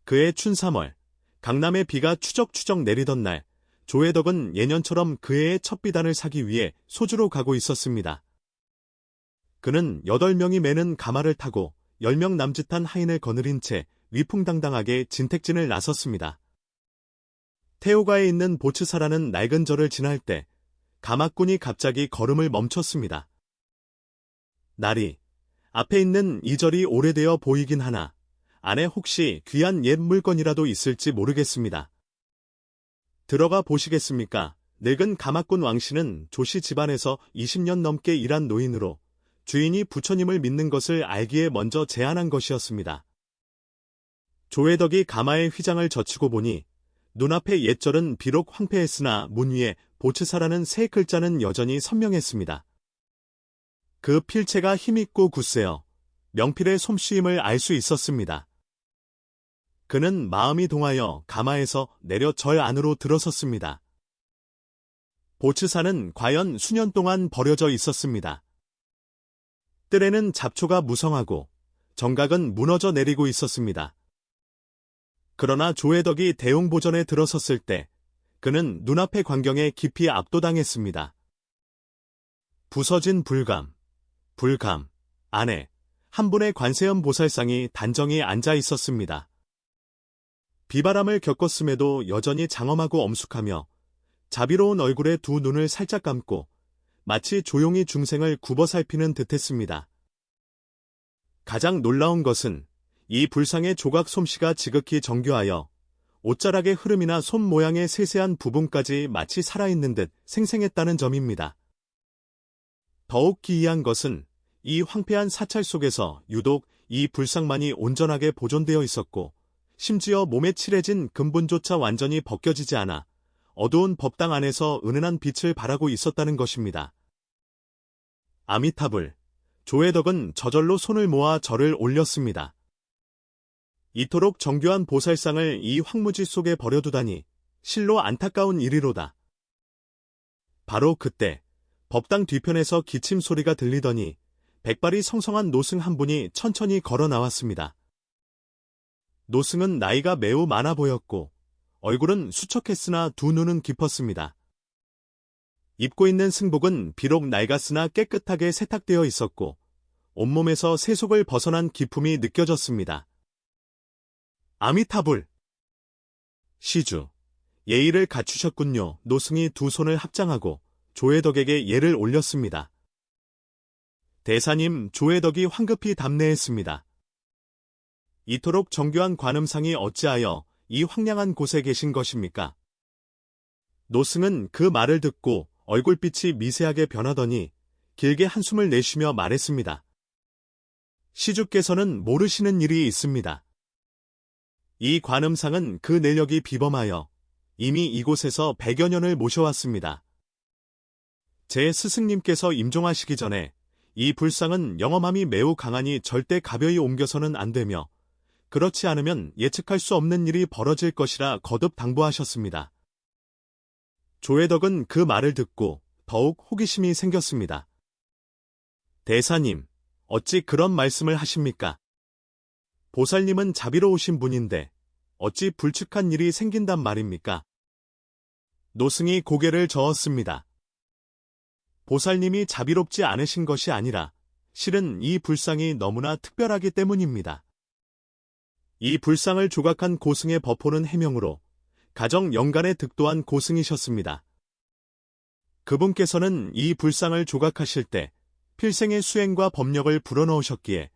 그해 춘 3월, 강남에 비가 추적추적 내리던 날, 조회덕은 예년처럼 그해의 첫 비단을 사기 위해 소주로 가고 있었습니다. 그는 8명이 매는 가마를 타고 10명 남짓한 하인을 거느린 채 위풍당당하게 진택진을 나섰습니다. 태호가에 있는 보츠사라는 낡은 절을 지날 때 가마꾼이 갑자기 걸음을 멈췄습니다. 날이 앞에 있는 이 절이 오래되어 보이긴 하나 안에 혹시 귀한 옛 물건이라도 있을지 모르겠습니다. 들어가 보시겠습니까? 늙은 가마꾼 왕씨는 조씨 집안에서 20년 넘게 일한 노인으로 주인이 부처님을 믿는 것을 알기에 먼저 제안한 것이었습니다. 조회덕이 가마의 휘장을 젖히고 보니 눈앞의 옛절은 비록 황폐했으나 문 위에 보츠사라는 세 글자는 여전히 선명했습니다. 그 필체가 힘있고 굳세어 명필의 솜씨임을 알 수 있었습니다. 그는 마음이 동하여 가마에서 내려 절 안으로 들어섰습니다. 보츠사는 과연 수년 동안 버려져 있었습니다. 뜰에는 잡초가 무성하고 정각은 무너져 내리고 있었습니다. 그러나 조회덕이 대웅보전에 들어섰을 때 그는 눈앞의 광경에 깊이 압도당했습니다. 부서진 불감 안에 한 분의 관세음 보살상이 단정히 앉아 있었습니다. 비바람을 겪었음에도 여전히 장엄하고 엄숙하며 자비로운 얼굴에 두 눈을 살짝 감고 마치 조용히 중생을 굽어 살피는 듯했습니다. 가장 놀라운 것은 이 불상의 조각 솜씨가 지극히 정교하여 옷자락의 흐름이나 손 모양의 세세한 부분까지 마치 살아있는 듯 생생했다는 점입니다. 더욱 기이한 것은 이 황폐한 사찰 속에서 유독 이 불상만이 온전하게 보존되어 있었고 심지어 몸에 칠해진 근본조차 완전히 벗겨지지 않아 어두운 법당 안에서 은은한 빛을 발하고 있었다는 것입니다. 아미타불, 조회덕은 저절로 손을 모아 절을 올렸습니다. 이토록 정교한 보살상을 이 황무지 속에 버려두다니 실로 안타까운 일이로다. 바로 그때 법당 뒤편에서 기침 소리가 들리더니 백발이 성성한 노승 한 분이 천천히 걸어 나왔습니다. 노승은 나이가 매우 많아 보였고 얼굴은 수척했으나 두 눈은 깊었습니다. 입고 있는 승복은 비록 낡았으나 깨끗하게 세탁되어 있었고 온몸에서 세속을 벗어난 기품이 느껴졌습니다. 아미타불! 시주, 예의를 갖추셨군요. 노승이 두 손을 합장하고 조회덕에게 예를 올렸습니다. 대사님, 조회덕이 황급히 답례했습니다. 이토록 정교한 관음상이 어찌하여 이 황량한 곳에 계신 것입니까? 노승은 그 말을 듣고 얼굴빛이 미세하게 변하더니 길게 한숨을 내쉬며 말했습니다. 시주께서는 모르시는 일이 있습니다. 이 관음상은 그 내력이 비범하여 이미 이곳에서 100여 년을 모셔왔습니다. 제 스승님께서 임종하시기 전에 이 불상은 영험함이 매우 강하니 절대 가벼이 옮겨서는 안 되며 그렇지 않으면 예측할 수 없는 일이 벌어질 것이라 거듭 당부하셨습니다. 조회덕은 그 말을 듣고 더욱 호기심이 생겼습니다. 대사님, 어찌 그런 말씀을 하십니까? 보살님은 자비로우신 분인데 어찌 불측한 일이 생긴단 말입니까? 노승이 고개를 저었습니다. 보살님이 자비롭지 않으신 것이 아니라 실은 이 불상이 너무나 특별하기 때문입니다. 이 불상을 조각한 고승의 버포는 해명으로 가정 연간에 득도한 고승이셨습니다. 그분께서는 이 불상을 조각하실 때 필생의 수행과 법력을 불어넣으셨기에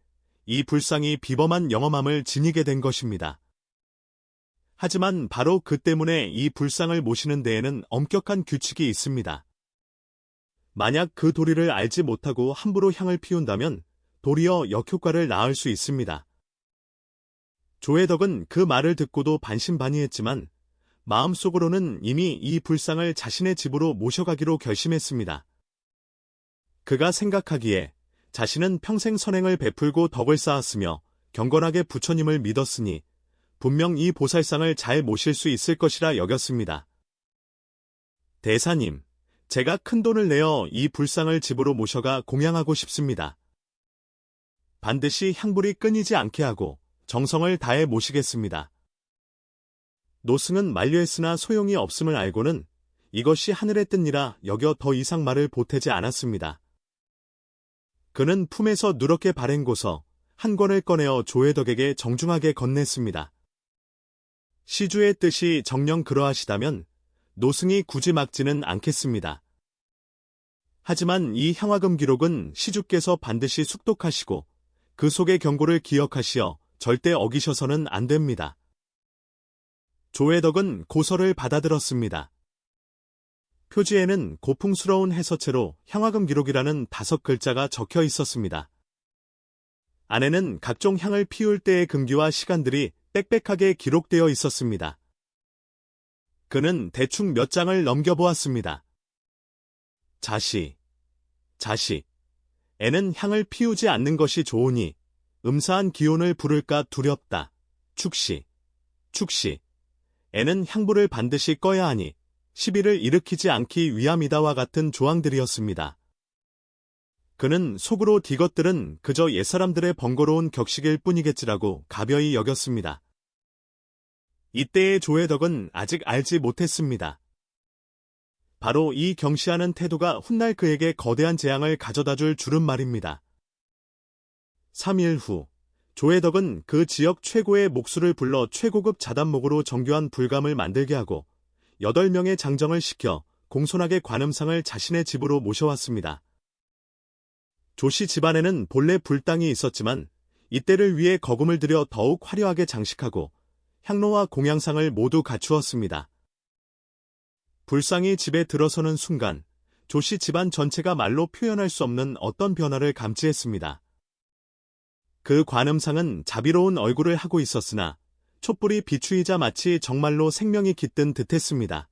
이 불상이 비범한 영험함을 지니게 된 것입니다. 하지만 바로 그 때문에 이 불상을 모시는 데에는 엄격한 규칙이 있습니다. 만약 그 도리를 알지 못하고 함부로 향을 피운다면 도리어 역효과를 낳을 수 있습니다. 조혜덕은 그 말을 듣고도 반신반의했지만 마음속으로는 이미 이 불상을 자신의 집으로 모셔가기로 결심했습니다. 그가 생각하기에 자신은 평생 선행을 베풀고 덕을 쌓았으며 경건하게 부처님을 믿었으니 분명 이 보살상을 잘 모실 수 있을 것이라 여겼습니다. 대사님, 제가 큰돈을 내어 이 불상을 집으로 모셔가 공양하고 싶습니다. 반드시 향불이 끊이지 않게 하고 정성을 다해 모시겠습니다. 노승은 만류했으나 소용이 없음을 알고는 이것이 하늘에 뜬 일이라 여겨 더 이상 말을 보태지 않았습니다. 그는 품에서 누렇게 발행고서 한 권을 꺼내어 조혜덕에게 정중하게 건넸습니다. 시주의 뜻이 정녕 그러하시다면 노승이 굳이 막지는 않겠습니다. 하지만 이 향화금 기록은 시주께서 반드시 숙독하시고 그 속의 경고를 기억하시어 절대 어기셔서는 안 됩니다. 조혜덕은 고서를 받아들었습니다. 표지에는 고풍스러운 해서체로 향화금 기록이라는 5글자가 적혀 있었습니다. 안에는 각종 향을 피울 때의 금기와 시간들이 빽빽하게 기록되어 있었습니다. 그는 대충 몇 장을 넘겨보았습니다. 자시. 애는 향을 피우지 않는 것이 좋으니 음사한 기운을 부를까 두렵다. 축시. 애는 향불을 반드시 꺼야 하니 시비를 일으키지 않기 위함이다와 같은 조항들이었습니다. 그는 속으로 이것들은 그저 옛사람들의 번거로운 격식일 뿐이겠지라고 가벼이 여겼습니다. 이때의 조혜덕은 아직 알지 못했습니다. 바로 이 경시하는 태도가 훗날 그에게 거대한 재앙을 가져다줄 줄은 말입니다. 3일 후, 조혜덕은 그 지역 최고의 목수를 불러 최고급 자단목으로 정교한 불감을 만들게 하고 8명의 장정을 시켜 공손하게 관음상을 자신의 집으로 모셔왔습니다. 조씨 집안에는 본래 불당이 있었지만 이때를 위해 거금을 들여 더욱 화려하게 장식하고 향로와 공양상을 모두 갖추었습니다. 불상이 집에 들어서는 순간 조씨 집안 전체가 말로 표현할 수 없는 어떤 변화를 감지했습니다. 그 관음상은 자비로운 얼굴을 하고 있었으나 촛불이 비추이자 마치 정말로 생명이 깃든 듯했습니다.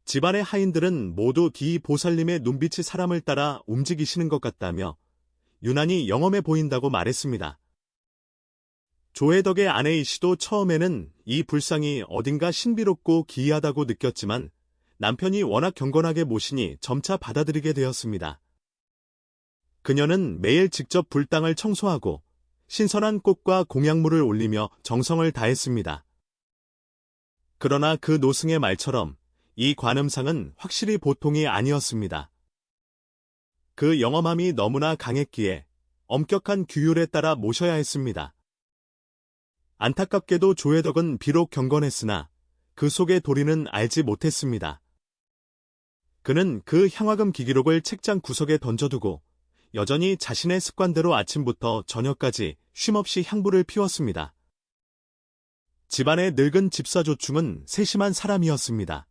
집안의 하인들은 모두 이 보살님의 눈빛이 사람을 따라 움직이시는 것 같다며 유난히 영험해 보인다고 말했습니다. 조혜덕의 아내이시도 처음에는 이 불상이 어딘가 신비롭고 기이하다고 느꼈지만 남편이 워낙 경건하게 모시니 점차 받아들이게 되었습니다. 그녀는 매일 직접 불당을 청소하고 신선한 꽃과 공양물을 올리며 정성을 다했습니다. 그러나 그 노승의 말처럼 이 관음상은 확실히 보통이 아니었습니다. 그 영험함이 너무나 강했기에 엄격한 규율에 따라 모셔야 했습니다. 안타깝게도 조혜덕은 비록 경건했으나 그 속의 도리는 알지 못했습니다. 그는 그 향화금 기기록을 책장 구석에 던져두고 여전히 자신의 습관대로 아침부터 저녁까지 쉼없이 향불을 피웠습니다. 집안의 늙은 집사조충은 세심한 사람이었습니다.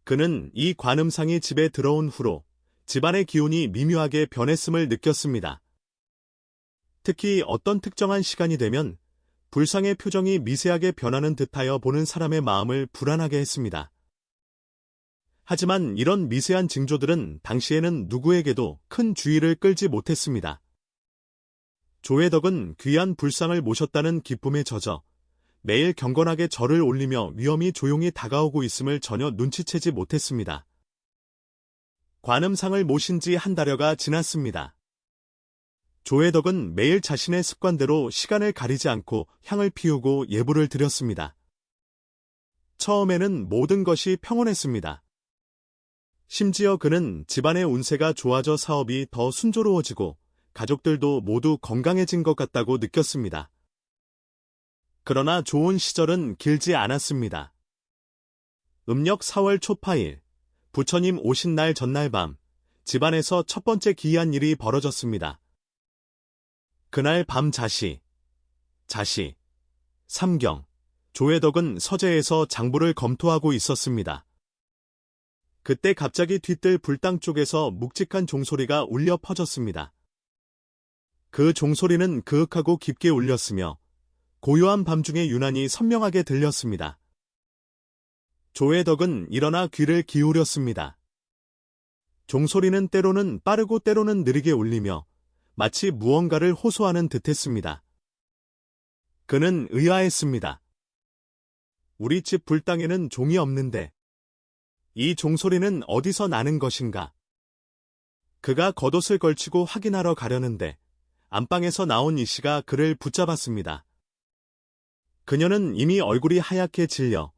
그는 이 관음상이 집에 들어온 후로 집안의 기운이 미묘하게 변했음을 느꼈습니다. 특히 어떤 특정한 시간이 되면 불상의 표정이 미세하게 변하는 듯하여 보는 사람의 마음을 불안하게 했습니다. 하지만 이런 미세한 징조들은 당시에는 누구에게도 큰 주의를 끌지 못했습니다. 조혜덕은 귀한 불상을 모셨다는 기쁨에 젖어 매일 경건하게 절을 올리며 위험이 조용히 다가오고 있음을 전혀 눈치채지 못했습니다. 관음상을 모신 지 한 달여가 지났습니다. 조혜덕은 매일 자신의 습관대로 시간을 가리지 않고 향을 피우고 예불을 드렸습니다. 처음에는 모든 것이 평온했습니다. 심지어 그는 집안의 운세가 좋아져 사업이 더 순조로워지고 가족들도 모두 건강해진 것 같다고 느꼈습니다. 그러나 좋은 시절은 길지 않았습니다. 음력 4월 초파일, 부처님 오신 날 전날 밤, 집안에서 첫 번째 기이한 일이 벌어졌습니다. 그날 밤 자시, 삼경, 조회덕은 서재에서 장부를 검토하고 있었습니다. 그때 갑자기 뒤뜰 불당 쪽에서 묵직한 종소리가 울려 퍼졌습니다. 그 종소리는 그윽하고 깊게 울렸으며 고요한 밤중에 유난히 선명하게 들렸습니다. 조회덕은 일어나 귀를 기울였습니다. 종소리는 때로는 빠르고 때로는 느리게 울리며 마치 무언가를 호소하는 듯했습니다. 그는 의아했습니다. 우리 집 불당에는 종이 없는데 이 종소리는 어디서 나는 것인가? 그가 겉옷을 걸치고 확인하러 가려는데 안방에서 나온 이씨가 그를 붙잡았습니다. 그녀는 이미 얼굴이 하얗게 질려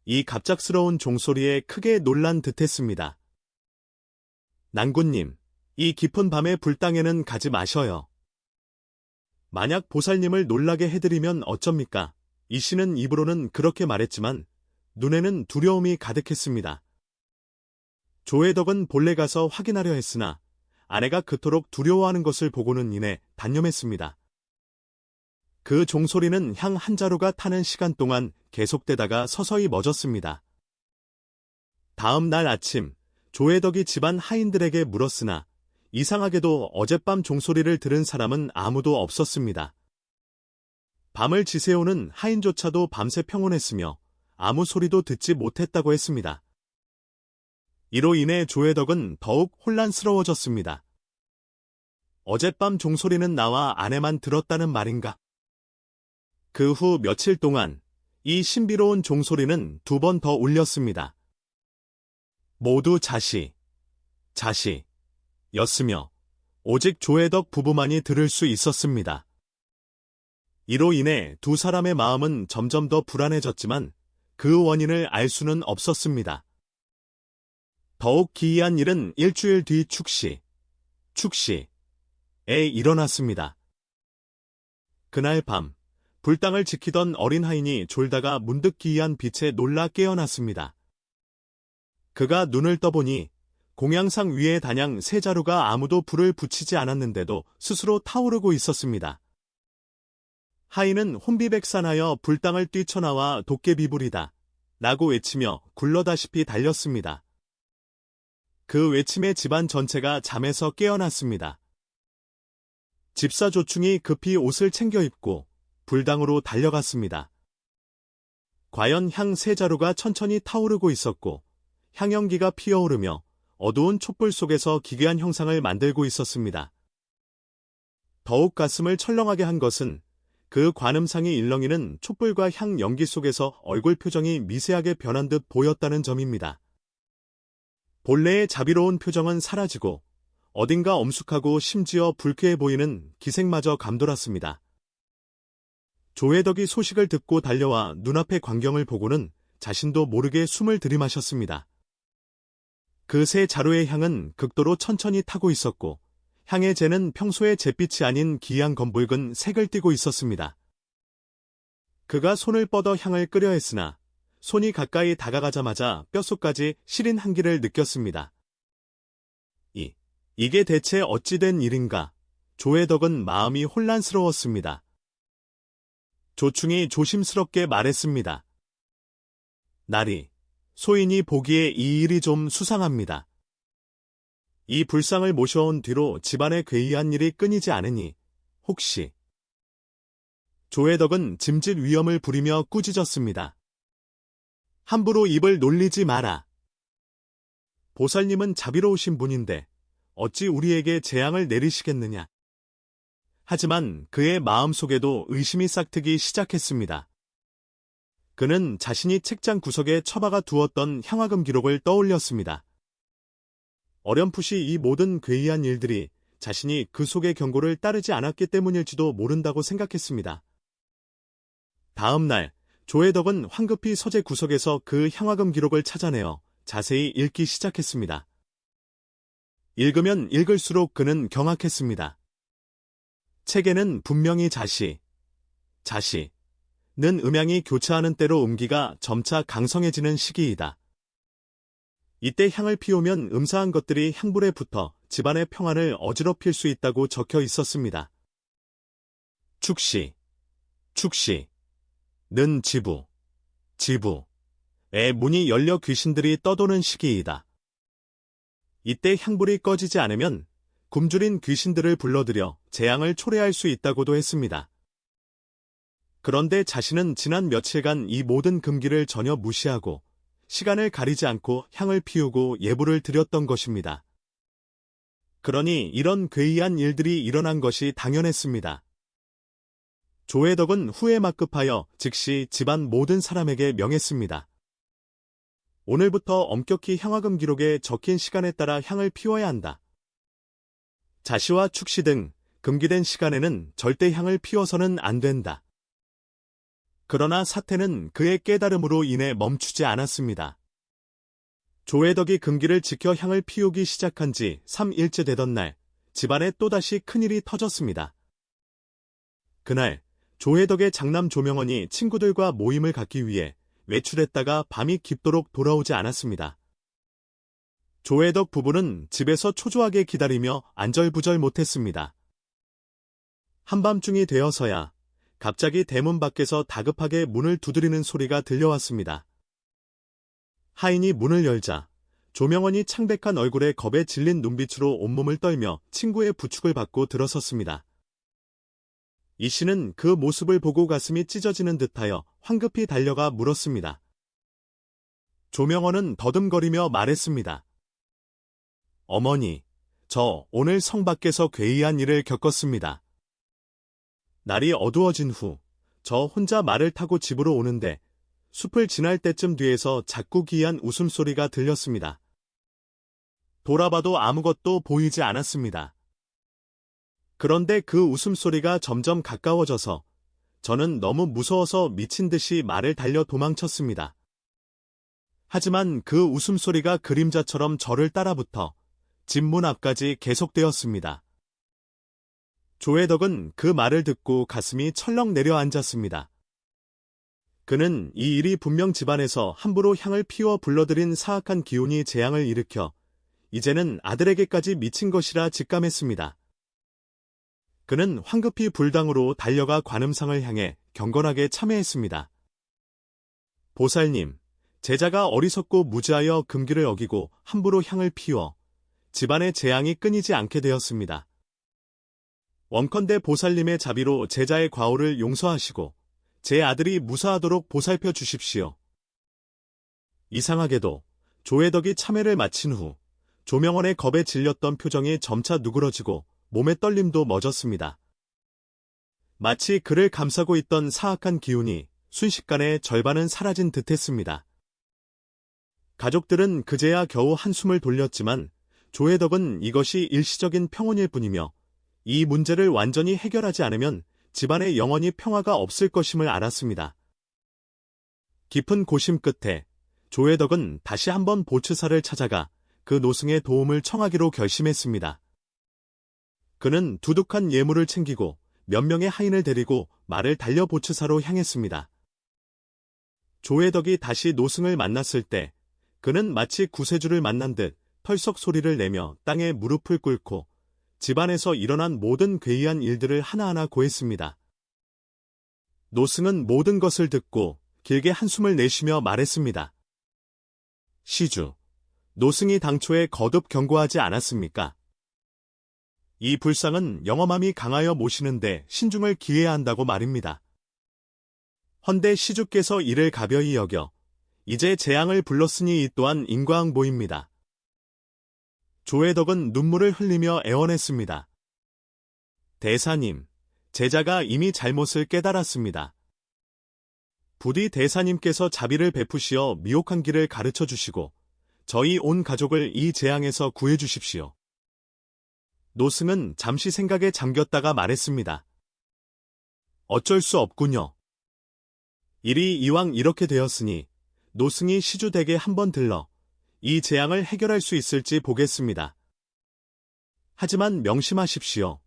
이 갑작스러운 종소리에 크게 놀란 듯했습니다. 난구님, 이 깊은 밤에 불당에는 가지 마셔요. 만약 보살님을 놀라게 해드리면 어쩝니까? 이씨는 입으로는 그렇게 말했지만 눈에는 두려움이 가득했습니다. 조회덕은 본래 가서 확인하려 했으나 아내가 그토록 두려워하는 것을 보고는 이내 단념했습니다. 그 종소리는 향 한 자루가 타는 시간 동안 계속되다가 서서히 멎었습니다. 다음 날 아침, 조회덕이 집안 하인들에게 물었으나 이상하게도 어젯밤 종소리를 들은 사람은 아무도 없었습니다. 밤을 지새우는 하인조차도 밤새 평온했으며 아무 소리도 듣지 못했다고 했습니다. 이로 인해 조회덕은 더욱 혼란스러워졌습니다. 어젯밤 종소리는 나와 아내만 들었다는 말인가? 그 후 며칠 동안 이 신비로운 종소리는 2번 더 울렸습니다. 모두 였으며 오직 조회덕 부부만이 들을 수 있었습니다. 이로 인해 두 사람의 마음은 점점 더 불안해졌지만 그 원인을 알 수는 없었습니다. 더욱 기이한 일은 일주일 뒤 축시에 일어났습니다. 그날 밤, 불당을 지키던 어린 하인이 졸다가 문득 기이한 빛에 놀라 깨어났습니다. 그가 눈을 떠보니 공양상 위에 단양 3자루가 아무도 불을 붙이지 않았는데도 스스로 타오르고 있었습니다. 하인은 혼비백산하여 불당을 뛰쳐나와 도깨비불이다 라고 외치며 굴러다시피 달렸습니다. 그 외침에 집안 전체가 잠에서 깨어났습니다. 집사 조충이 급히 옷을 챙겨 입고 불당으로 달려갔습니다. 과연 향 3자루가 천천히 타오르고 있었고 향연기가 피어오르며 어두운 촛불 속에서 기괴한 형상을 만들고 있었습니다. 더욱 가슴을 철렁하게 한 것은 그 관음상이 일렁이는 촛불과 향 연기 속에서 얼굴 표정이 미세하게 변한 듯 보였다는 점입니다. 본래의 자비로운 표정은 사라지고 어딘가 엄숙하고 심지어 불쾌해 보이는 기색마저 감돌았습니다. 조회덕이 소식을 듣고 달려와 눈앞의 광경을 보고는 자신도 모르게 숨을 들이마셨습니다. 그 3자루의 향은 극도로 천천히 타고 있었고 향의 재는 평소의 잿빛이 아닌 기이한 검붉은 색을 띠고 있었습니다. 그가 손을 뻗어 향을 끄려 했으나 손이 가까이 다가가자마자 뼛속까지 시린 한기를 느꼈습니다. 이게 대체 어찌된 일인가? 조회덕은 마음이 혼란스러웠습니다. 조충이 조심스럽게 말했습니다. 나리, 소인이 보기에 이 일이 좀 수상합니다. 이 불상을 모셔온 뒤로 집안에 괴이한 일이 끊이지 않으니 혹시... 조회덕은 짐짓 위험을 부리며 꾸짖었습니다. 함부로 입을 놀리지 마라. 보살님은 자비로우신 분인데 어찌 우리에게 재앙을 내리시겠느냐. 하지만 그의 마음속에도 의심이 싹트기 시작했습니다. 그는 자신이 책장 구석에 처박아 두었던 향화금 기록을 떠올렸습니다. 어렴풋이 이 모든 괴이한 일들이 자신이 그 속의 경고를 따르지 않았기 때문일지도 모른다고 생각했습니다. 다음 날, 조회덕은 황급히 서재 구석에서 그 향화금 기록을 찾아내어 자세히 읽기 시작했습니다. 읽으면 읽을수록 그는 경악했습니다. 책에는 분명히 자시는 음양이 교차하는 때로 음기가 점차 강성해지는 시기이다. 이때 향을 피우면 음사한 것들이 향불에 붙어 집안의 평안을 어지럽힐 수 있다고 적혀 있었습니다. 축시, 축시, 는 지부, 지부의 문이 열려 귀신들이 떠도는 시기이다. 이때 향불이 꺼지지 않으면 굶주린 귀신들을 불러들여 재앙을 초래할 수 있다고도 했습니다. 그런데 자신은 지난 며칠간 이 모든 금기를 전혀 무시하고 시간을 가리지 않고 향을 피우고 예불을 드렸던 것입니다. 그러니 이런 괴이한 일들이 일어난 것이 당연했습니다. 조회덕은 후에 막급하여 즉시 집안 모든 사람에게 명했습니다. 오늘부터 엄격히 향화금 기록에 적힌 시간에 따라 향을 피워야 한다. 자시와 축시 등 금기된 시간에는 절대 향을 피워서는 안 된다. 그러나 사태는 그의 깨달음으로 인해 멈추지 않았습니다. 조회덕이 금기를 지켜 향을 피우기 시작한 지 3일째 되던 날, 집안에 또다시 큰일이 터졌습니다. 그날, 조회덕의 장남 조명원이 친구들과 모임을 갖기 위해 외출했다가 밤이 깊도록 돌아오지 않았습니다. 조회덕 부부는 집에서 초조하게 기다리며 안절부절 못했습니다. 한밤중이 되어서야 갑자기 대문 밖에서 다급하게 문을 두드리는 소리가 들려왔습니다. 하인이 문을 열자 조명원이 창백한 얼굴에 겁에 질린 눈빛으로 온몸을 떨며 친구의 부축을 받고 들어섰습니다. 이 씨는 그 모습을 보고 가슴이 찢어지는 듯하여 황급히 달려가 물었습니다. 조명원은 더듬거리며 말했습니다. 어머니, 저 오늘 성 밖에서 괴이한 일을 겪었습니다. 날이 어두워진 후 저 혼자 말을 타고 집으로 오는데 숲을 지날 때쯤 뒤에서 작고 기이한 웃음소리가 들렸습니다. 돌아봐도 아무것도 보이지 않았습니다. 그런데 그 웃음소리가 점점 가까워져서 저는 너무 무서워서 미친 듯이 말을 달려 도망쳤습니다. 하지만 그 웃음소리가 그림자처럼 저를 따라붙어 집 문 앞까지 계속되었습니다. 조회덕은 그 말을 듣고 가슴이 철렁 내려앉았습니다. 그는 이 일이 분명 집안에서 함부로 향을 피워 불러들인 사악한 기운이 재앙을 일으켜 이제는 아들에게까지 미친 것이라 직감했습니다. 그는 황급히 불당으로 달려가 관음상을 향해 경건하게 참회했습니다. 보살님, 제자가 어리석고 무지하여 금기를 어기고 함부로 향을 피워 집안의 재앙이 끊이지 않게 되었습니다. 원컨대 보살님의 자비로 제자의 과오를 용서하시고 제 아들이 무사하도록 보살펴 주십시오. 이상하게도 조회덕이 참회를 마친 후 조명원의 겁에 질렸던 표정이 점차 누그러지고 몸의 떨림도 멎었습니다. 마치 그를 감싸고 있던 사악한 기운이 순식간에 절반은 사라진 듯했습니다. 가족들은 그제야 겨우 한숨을 돌렸지만 조회덕은 이것이 일시적인 평온일 뿐이며 이 문제를 완전히 해결하지 않으면 집안에 영원히 평화가 없을 것임을 알았습니다. 깊은 고심 끝에 조회덕은 다시 한번 보츠사를 찾아가 그 노승의 도움을 청하기로 결심했습니다. 그는 두둑한 예물을 챙기고 몇 명의 하인을 데리고 말을 달려 보츠사로 향했습니다. 조회덕이 다시 노승을 만났을 때 그는 마치 구세주를 만난 듯 털썩 소리를 내며 땅에 무릎을 꿇고 집안에서 일어난 모든 괴이한 일들을 하나하나 고했습니다. 노승은 모든 것을 듣고 길게 한숨을 내쉬며 말했습니다. 시주, 노승이 당초에 거듭 경고하지 않았습니까? 이 불상은 영험함이 강하여 모시는데 신중을 기해야 한다고 말입니다. 헌데 시주께서 이를 가벼이 여겨 이제 재앙을 불렀으니 이 또한 인과응보입니다. 조회덕은 눈물을 흘리며 애원했습니다. 대사님, 제자가 이미 잘못을 깨달았습니다. 부디 대사님께서 자비를 베푸시어 미혹한 길을 가르쳐 주시고 저희 온 가족을 이 재앙에서 구해 주십시오. 노승은 잠시 생각에 잠겼다가 말했습니다. 어쩔 수 없군요. 일이 이왕 이렇게 되었으니 노승이 시주댁에 한번 들러 이 재앙을 해결할 수 있을지 보겠습니다. 하지만 명심하십시오.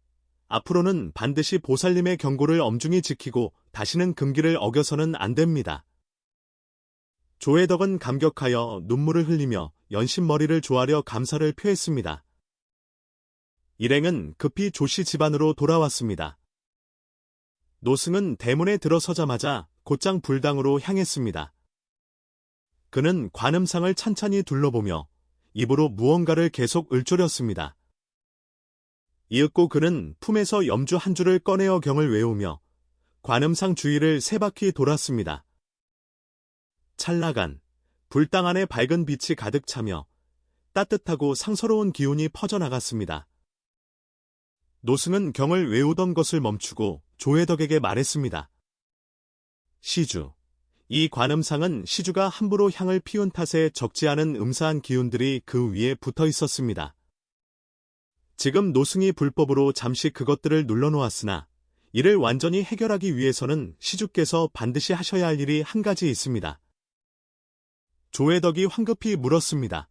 앞으로는 반드시 보살님의 경고를 엄중히 지키고 다시는 금기를 어겨서는 안 됩니다. 조혜덕은 감격하여 눈물을 흘리며 연신머리를 조아려 감사를 표했습니다. 일행은 급히 조씨 집안으로 돌아왔습니다. 노승은 대문에 들어서자마자 곧장 불당으로 향했습니다. 그는 관음상을 찬찬히 둘러보며 입으로 무언가를 계속 읊조렸습니다. 이윽고 그는 품에서 염주 한 줄을 꺼내어 경을 외우며 관음상 주위를 세 바퀴 돌았습니다. 찰나간 불당 안에 밝은 빛이 가득 차며 따뜻하고 상서로운 기운이 퍼져나갔습니다. 노승은 경을 외우던 것을 멈추고 조혜덕에게 말했습니다. 시주, 이 관음상은 시주가 함부로 향을 피운 탓에 적지 않은 음사한 기운들이 그 위에 붙어 있었습니다. 지금 노승이 불법으로 잠시 그것들을 눌러놓았으나 이를 완전히 해결하기 위해서는 시주께서 반드시 하셔야 할 일이 한 가지 있습니다. 조혜덕이 황급히 물었습니다.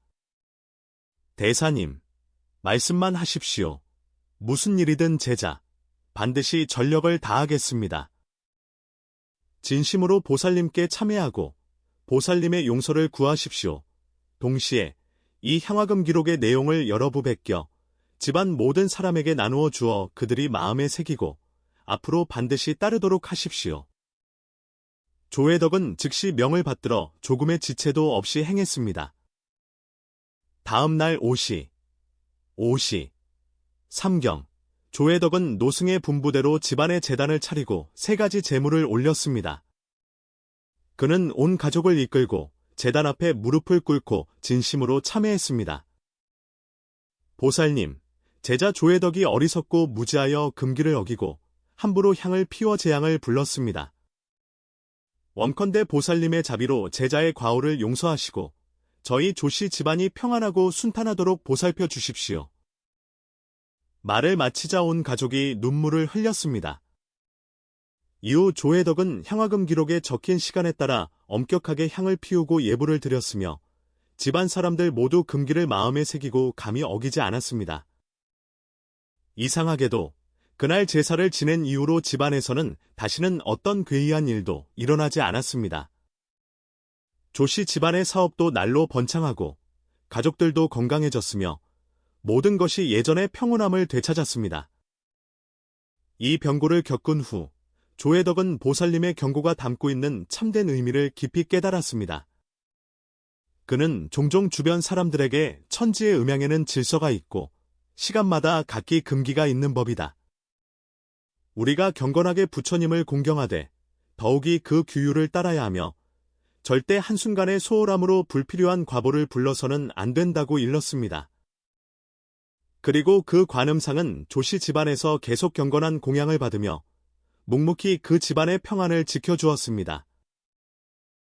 대사님, 말씀만 하십시오. 무슨 일이든 제자, 반드시 전력을 다하겠습니다. 진심으로 보살님께 참회하고 보살님의 용서를 구하십시오. 동시에 이 향화금 기록의 내용을 여러 부 베껴 집안 모든 사람에게 나누어 주어 그들이 마음에 새기고 앞으로 반드시 따르도록 하십시오. 조혜덕은 즉시 명을 받들어 조금의 지체도 없이 행했습니다. 다음 날 오시, 삼경, 조혜덕은 노승의 분부대로 집안의 제단을 차리고 세 가지 제물을 올렸습니다. 그는 온 가족을 이끌고 제단 앞에 무릎을 꿇고 진심으로 참회했습니다. 보살님, 제자 조혜덕이 어리석고 무지하여 금기를 어기고 함부로 향을 피워 재앙을 불렀습니다. 원컨대 보살님의 자비로 제자의 과오를 용서하시고 저희 조씨 집안이 평안하고 순탄하도록 보살펴 주십시오. 말을 마치자 온 가족이 눈물을 흘렸습니다. 이후 조혜덕은 향화금 기록에 적힌 시간에 따라 엄격하게 향을 피우고 예불을 드렸으며 집안 사람들 모두 금기를 마음에 새기고 감히 어기지 않았습니다. 이상하게도 그날 제사를 지낸 이후로 집안에서는 다시는 어떤 괴이한 일도 일어나지 않았습니다. 조씨 집안의 사업도 날로 번창하고 가족들도 건강해졌으며 모든 것이 예전의 평온함을 되찾았습니다. 이 병고를 겪은 후 조혜덕은 보살님의 경고가 담고 있는 참된 의미를 깊이 깨달았습니다. 그는 종종 주변 사람들에게 천지의 음양에는 질서가 있고 시간마다 각기 금기가 있는 법이다. 우리가 경건하게 부처님을 공경하되 더욱이 그 규율을 따라야 하며 절대 한순간의 소홀함으로 불필요한 과보를 불러서는 안 된다고 일렀습니다. 그리고 그 관음상은 조씨 집안에서 계속 경건한 공양을 받으며 묵묵히 그 집안의 평안을 지켜주었습니다.